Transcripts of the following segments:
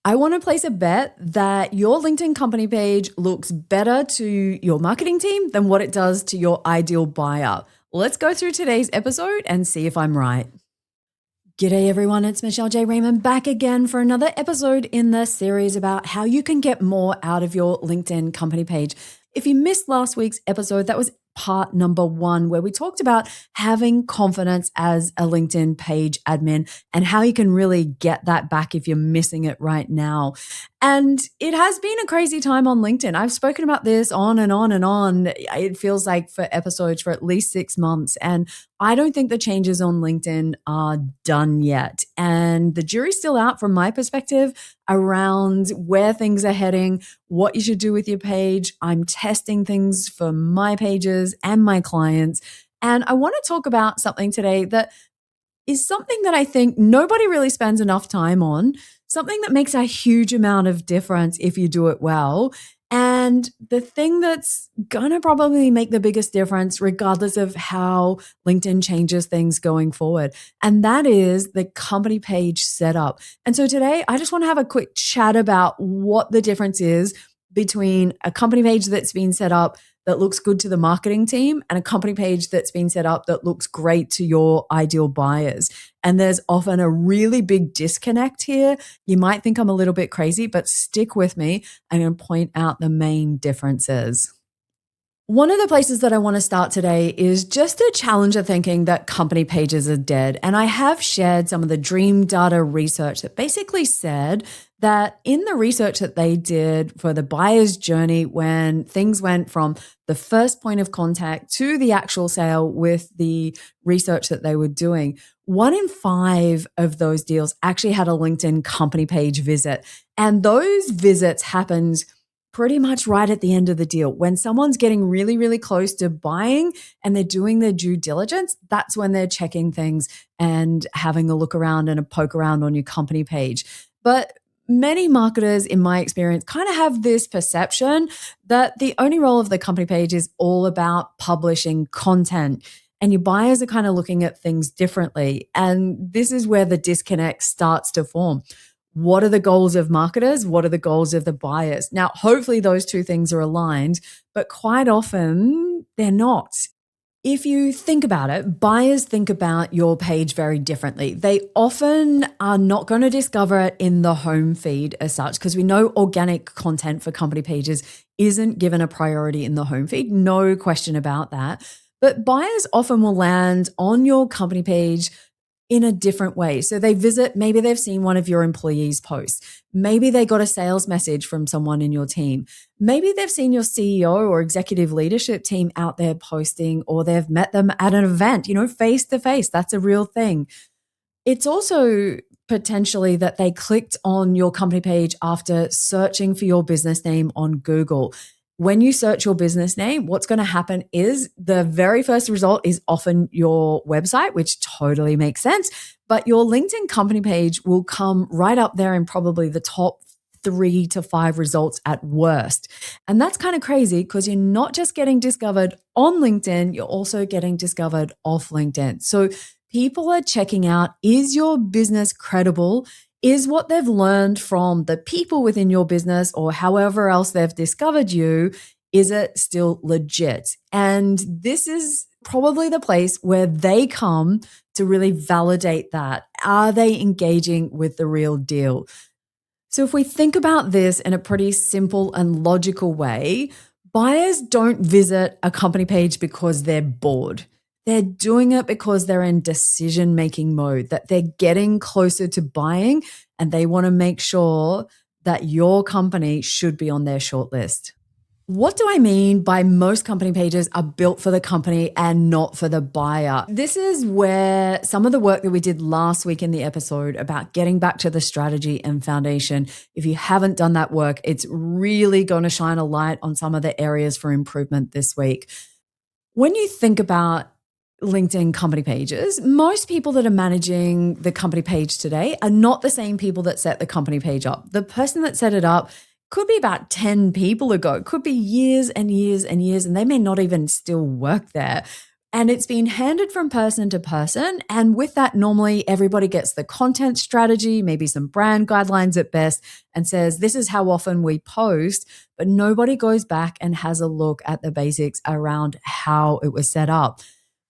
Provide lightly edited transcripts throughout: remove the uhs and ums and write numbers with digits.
I want to place a bet that your LinkedIn company page looks better to your marketing team than what it does to your ideal buyer. Let's go through today's episode and see if I'm right. G'day everyone, it's Michelle J. Raymond back again for another episode in the series about how you can get more out of your LinkedIn company page. If you missed last week's episode, that was part number 1, where we talked about having confidence as a LinkedIn page admin and how you can really get that back if you're missing it right now. And it has been a crazy time on LinkedIn. I've spoken about this on and on and on. It feels like for episodes for at least 6 months. And I don't think the changes on LinkedIn are done yet. And the jury's still out from my perspective around where things are heading, what you should do with your page. I'm testing things for my pages and my clients. And I want to talk about something today that is something that I think nobody really spends enough time on, something that makes a huge amount of difference if you do it well. And the thing that's going to probably make the biggest difference, regardless of how LinkedIn changes things going forward, and that is the company page setup. And so today, I just want to have a quick chat about what the difference is between a company page that's been set up that looks good to the marketing team and a company page that's been set up that looks great to your ideal buyers. And there's often a really big disconnect here. You might think I'm a little bit crazy, but stick with me. I'm going to point out the main differences. One of the places that I want to start today is just to challenge the thinking that company pages are dead. And I have shared some of the Dream Data research that basically said that in the research that they did for the buyer's journey, when things went from the first point of contact to the actual sale with the research that they were doing, 1 in 5 of those deals actually had a LinkedIn company page visit. And those visits happened pretty much right at the end of the deal. When someone's getting really, really close to buying and they're doing their due diligence, that's when they're checking things and having a look around and a poke around on your company page. But many marketers, in my experience, kind of have this perception that the only role of the company page is all about publishing content. And your buyers are kind of looking at things differently. And this is where the disconnect starts to form. What are the goals of marketers? What are the goals of the buyers? Now, hopefully those two things are aligned, but quite often they're not. If you think about it, buyers think about your page very differently. They often are not going to discover it in the home feed as such, because we know organic content for company pages isn't given a priority in the home feed. No question about that. But buyers often will land on your company page in a different way. So they visit, maybe they've seen one of your employees' posts. Maybe they got a sales message from someone in your team. Maybe they've seen your CEO or executive leadership team out there posting, or they've met them at an event, face to face. That's a real thing. It's also potentially that they clicked on your company page after searching for your business name on Google. When you search your business name, what's going to happen is the very first result is often your website, which totally makes sense. But your LinkedIn company page will come right up there in probably the top 3 to 5 results at worst. And that's kind of crazy because you're not just getting discovered on LinkedIn, you're also getting discovered off LinkedIn. So people are checking out, is your business credible? Is what they've learned from the people within your business or however else they've discovered you, is it still legit? And this is probably the place where they come to really validate that. Are they engaging with the real deal? So if we think about this in a pretty simple and logical way, buyers don't visit a company page because they're bored. They're doing it because they're in decision-making mode, that they're getting closer to buying and they want to make sure that your company should be on their shortlist. What do I mean by most company pages are built for the company and not for the buyer? This is where some of the work that we did last week in the episode about getting back to the strategy and foundation, if you haven't done that work, it's really going to shine a light on some of the areas for improvement this week. When you think about LinkedIn company pages, most people that are managing the company page today are not the same people that set the company page up. The person that set it up could be about 10 people ago, could be years and years and years, and they may not even still work there. And it's been handed from person to person. And with that, normally everybody gets the content strategy, maybe some brand guidelines at best, and says, this is how often we post. But nobody goes back and has a look at the basics around how it was set up.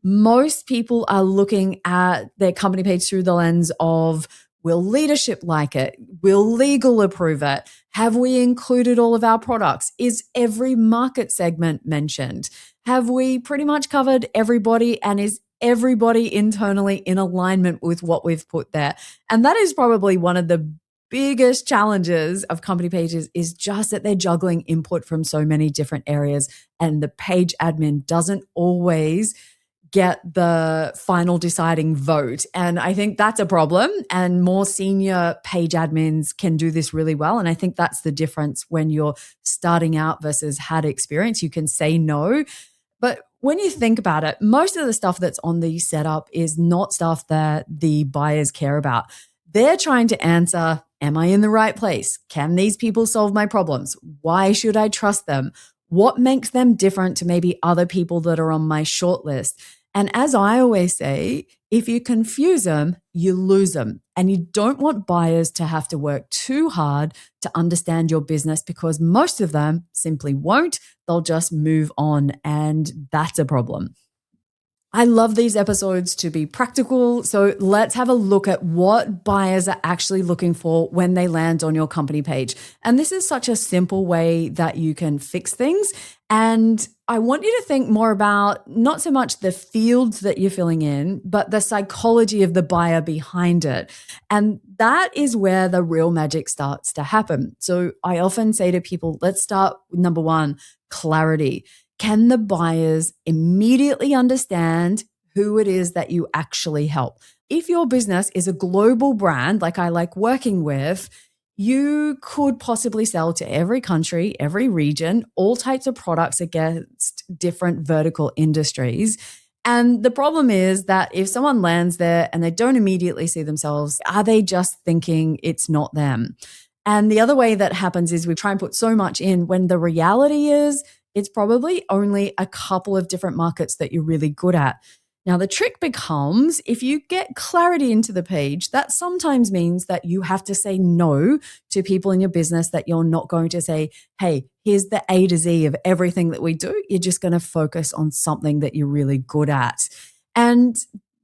Most people are looking at their company page through the lens of, will leadership like it? Will legal approve it? Have we included all of our products? Is every market segment mentioned? Have we pretty much covered everybody? And is everybody internally in alignment with what we've put there? And that is probably one of the biggest challenges of company pages, is just that they're juggling input from so many different areas, and the page admin doesn't always get the final deciding vote. And I think that's a problem. And more senior page admins can do this really well. And I think that's the difference when you're starting out versus had experience. You can say no. But when you think about it, most of the stuff that's on the setup is not stuff that the buyers care about. They're trying to answer, am I in the right place? Can these people solve my problems? Why should I trust them? What makes them different to maybe other people that are on my shortlist? And as I always say, if you confuse them, you lose them. And you don't want buyers to have to work too hard to understand your business, because most of them simply won't. They'll just move on, and that's a problem. I love these episodes to be practical. So let's have a look at what buyers are actually looking for when they land on your company page. And this is such a simple way that you can fix things. And I want you to think more about not so much the fields that you're filling in, but the psychology of the buyer behind it. And that is where the real magic starts to happen. So I often say to people, let's start with number one, clarity. Can the buyers immediately understand who it is that you actually help? If your business is a global brand, like I like working with, you could possibly sell to every country, every region, all types of products against different vertical industries. And the problem is that if someone lands there and they don't immediately see themselves, are they just thinking it's not them? And the other way that happens is we try and put so much in when the reality is it's probably only a couple of different markets that you're really good at. Now, the trick becomes, if you get clarity into the page, that sometimes means that you have to say no to people in your business that you're not going to say, hey, here's the A to Z of everything that we do. You're just going to focus on something that you're really good at. And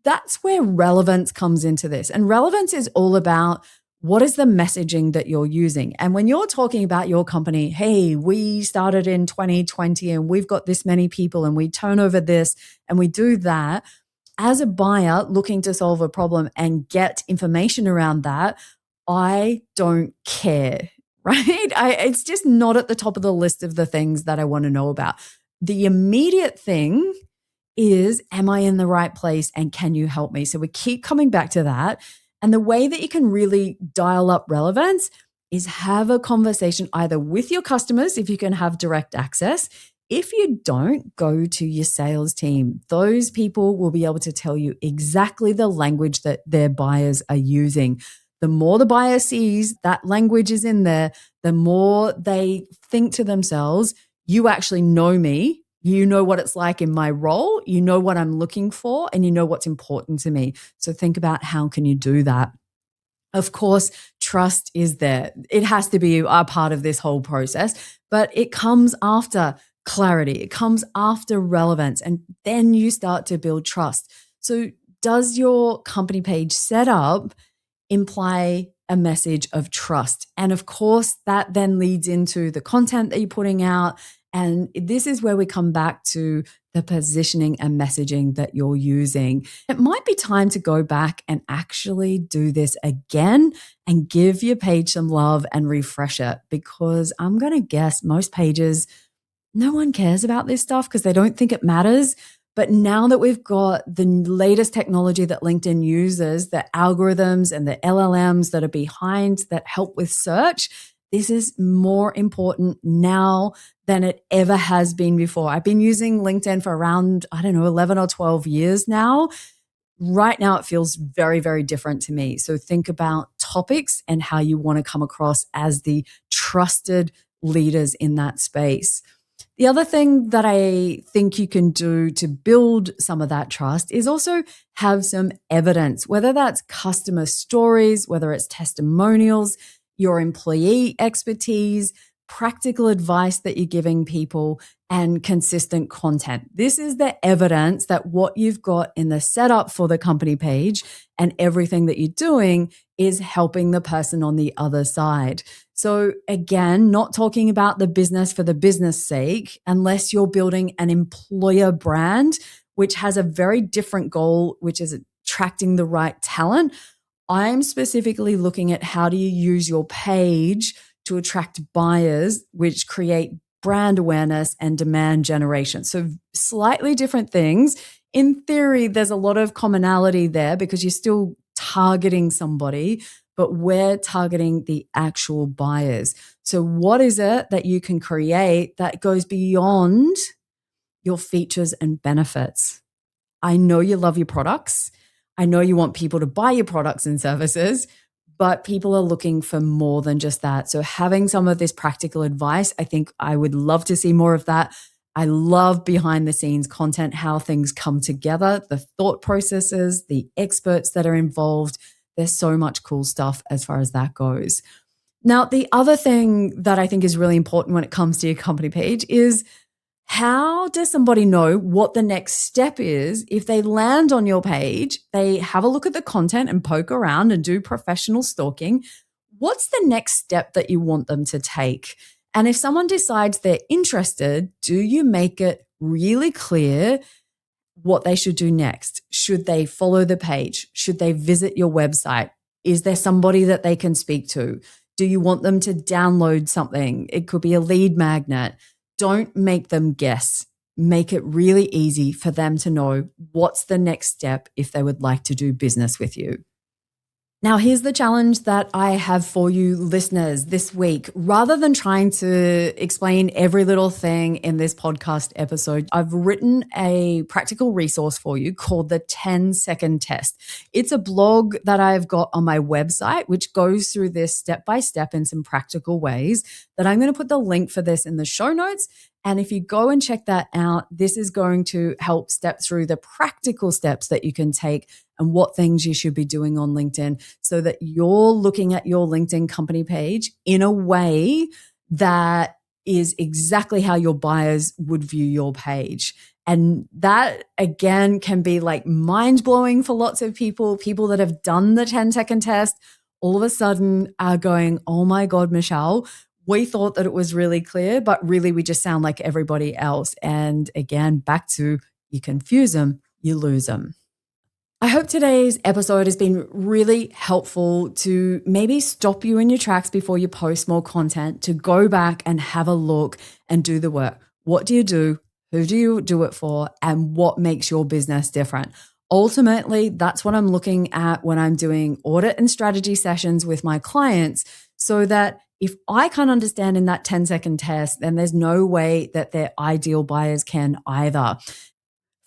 that's where relevance comes into this. And relevance is all about, what is the messaging that you're using? And when you're talking about your company, hey, we started in 2020 and we've got this many people and we turn over this and we do that, as a buyer looking to solve a problem and get information around that, I don't care, right? It's just not at the top of the list of the things that I want to know about. The immediate thing is, am I in the right place and can you help me? So we keep coming back to that. And the way that you can really dial up relevance is have a conversation either with your customers, if you can have direct access. If you don't, go to your sales team. Those people will be able to tell you exactly the language that their buyers are using. The more the buyer sees that language is in there, the more they think to themselves, you actually know me. You know what it's like in my role. You know what I'm looking for, and you know what's important to me. So think about how can you do that. Of course, trust is there. It has to be a part of this whole process, but it comes after clarity. It comes after relevance, and then you start to build trust. So does your company page setup imply a message of trust? And of course, that then leads into the content that you're putting out. And this is where we come back to the positioning and messaging that you're using. It might be time to go back and actually do this again and give your page some love and refresh it, because I'm going to guess most pages, no one cares about this stuff because they don't think it matters. But now that we've got the latest technology that LinkedIn uses, the algorithms and the LLMs that are behind that help with search, this is more important now than it ever has been before. I've been using LinkedIn for around, 11 or 12 years now. Right now, it feels very, very different to me. So think about topics and how you want to come across as the trusted leaders in that space. The other thing that I think you can do to build some of that trust is also have some evidence, whether that's customer stories, whether it's testimonials, your employee expertise, practical advice that you're giving people, and consistent content. This is the evidence that what you've got in the setup for the company page and everything that you're doing is helping the person on the other side. So again, not talking about the business for the business sake, unless you're building an employer brand, which has a very different goal, which is attracting the right talent. I'm specifically looking at how do you use your page to attract buyers, which create brand awareness and demand generation. So slightly different things. In theory, there's a lot of commonality there because you're still targeting somebody, but we're targeting the actual buyers. So what is it that you can create that goes beyond your features and benefits? I know you love your products. I know you want people to buy your products and services, but people are looking for more than just that. So having some of this practical advice, I think I would love to see more of that. I love behind the scenes content, how things come together, the thought processes, the experts that are involved. There's so much cool stuff as far as that goes. Now, the other thing that I think is really important when it comes to your company page is how does somebody know what the next step is if they land on your page, they have a look at the content and poke around and do professional stalking? What's the next step that you want them to take? And if someone decides they're interested, do you make it really clear what they should do next? Should they follow the page? Should they visit your website? Is there somebody that they can speak to? Do you want them to download something? It could be a lead magnet. Don't make them guess. Make it really easy for them to know what's the next step if they would like to do business with you. Now, here's the challenge that I have for you listeners this week. Rather than trying to explain every little thing in this podcast episode, I've written a practical resource for you called the 10-second test. It's a blog that I've got on my website, which goes through this step by step in some practical ways that I'm going to put the link for this in the show notes. And if you go and check that out, this is going to help step through the practical steps that you can take and what things you should be doing on LinkedIn so that you're looking at your LinkedIn company page in a way that is exactly how your buyers would view your page. And that, again, can be like mind-blowing for lots of people that have done the 10-second test all of a sudden are going, oh my God, Michelle, we thought that it was really clear, but really we just sound like everybody else. And again, back to you confuse them, you lose them. I hope today's episode has been really helpful to maybe stop you in your tracks before you post more content, to go back and have a look and do the work. What do you do? Who do you do it for? And what makes your business different? Ultimately, that's what I'm looking at when I'm doing audit and strategy sessions with my clients, so that if I can't understand in that 10-second test, then there's no way that their ideal buyers can either.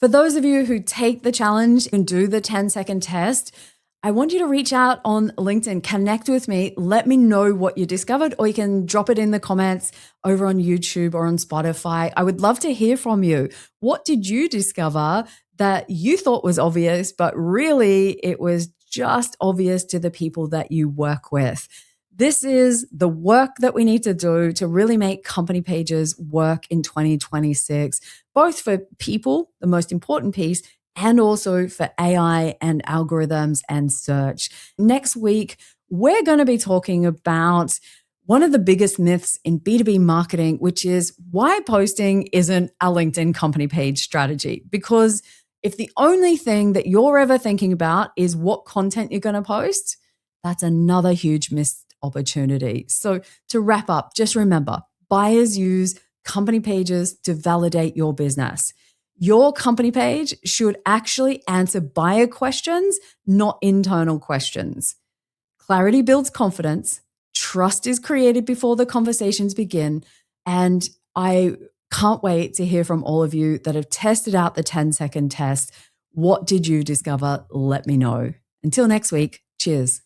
For those of you who take the challenge and do the 10-second test, I want you to reach out on LinkedIn, connect with me, let me know what you discovered, or you can drop it in the comments over on YouTube or on Spotify. I would love to hear from you. What did you discover that you thought was obvious, but really it was just obvious to the people that you work with? This is the work that we need to do to really make company pages work in 2026, both for people, the most important piece, and also for AI and algorithms and search. Next week, we're going to be talking about one of the biggest myths in B2B marketing, which is why posting isn't a LinkedIn company page strategy. Because if the only thing that you're ever thinking about is what content you're going to post, that's another huge missed opportunity. So to wrap up, just remember, buyers use company pages to validate your business. Your company page should actually answer buyer questions, not internal questions. Clarity builds confidence. Trust is created before the conversations begin. And I can't wait to hear from all of you that have tested out the 10-second test. What did you discover? Let me know. Until next week, cheers.